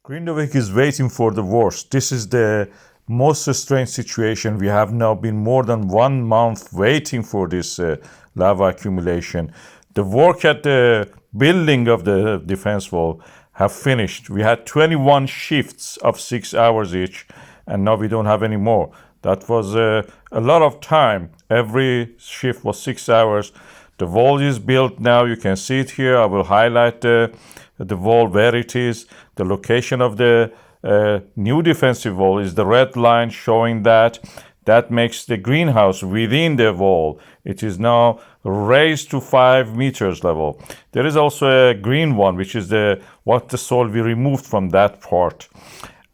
Grindavík is waiting for the worst. This is the most strange situation. We have now been more than 1 month waiting for this lava accumulation. The work at the building of the defense wall have finished. We had 21 shifts of 6 hours each, and now we don't have any more. That was a lot of time. Every shift was 6 hours. The wall is built now. You can see it here. I will highlight the wall where it is. The location of the new defensive wall is the red line showing that. That makes the greenhouse within the wall. It is now raised to 5 meters level. There is also a green one, which is the soil we removed from that part.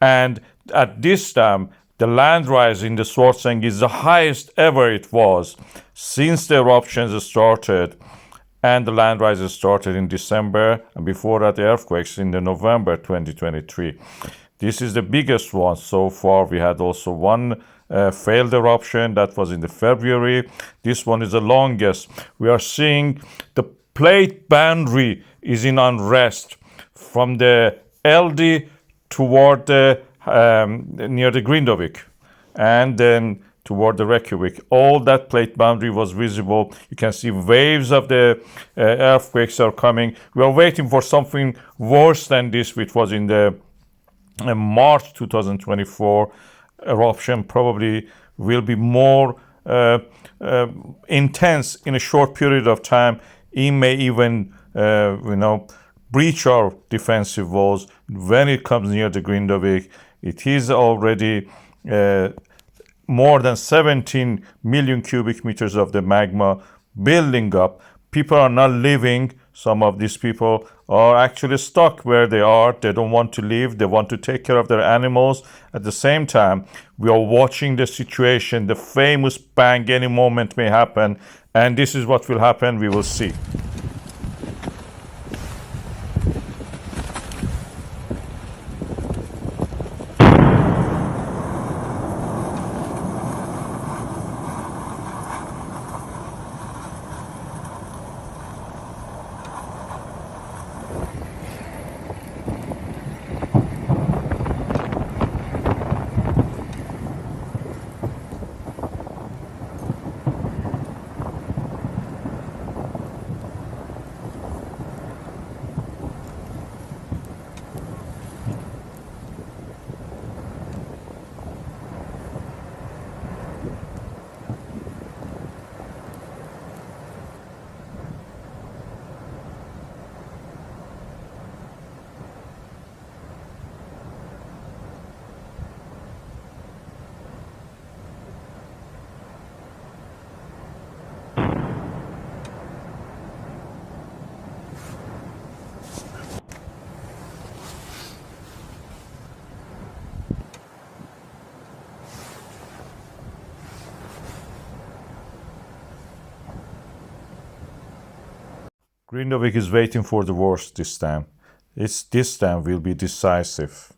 And at this time, the land rise in the Svartsengi is the highest ever it was since the eruptions started. And the land rises started in December, and before that, the earthquakes in the November 2023. This is the biggest one so far. We had also one failed eruption that was in the February. This one is the longest. We are seeing the plate boundary is in unrest from the LD toward the near the Grindavík, and then toward the Reykjavik. All that plate boundary was visible. You can see waves of the earthquakes are coming. We are waiting for something worse than this, which was in the March 2024 eruption. Probably will be more intense in a short period of time. It may even, breach our defensive walls when it comes near the Grindavík. It is already more than 17 million cubic meters of the magma building up. People are not living. Some of these people are actually stuck where they are. They don't want to leave. They want to take care of their animals. At the same time, we are watching the situation. The famous bang any moment may happen. And this is what will happen. We will see. Grindavík is waiting for the worst this time. This time will be decisive.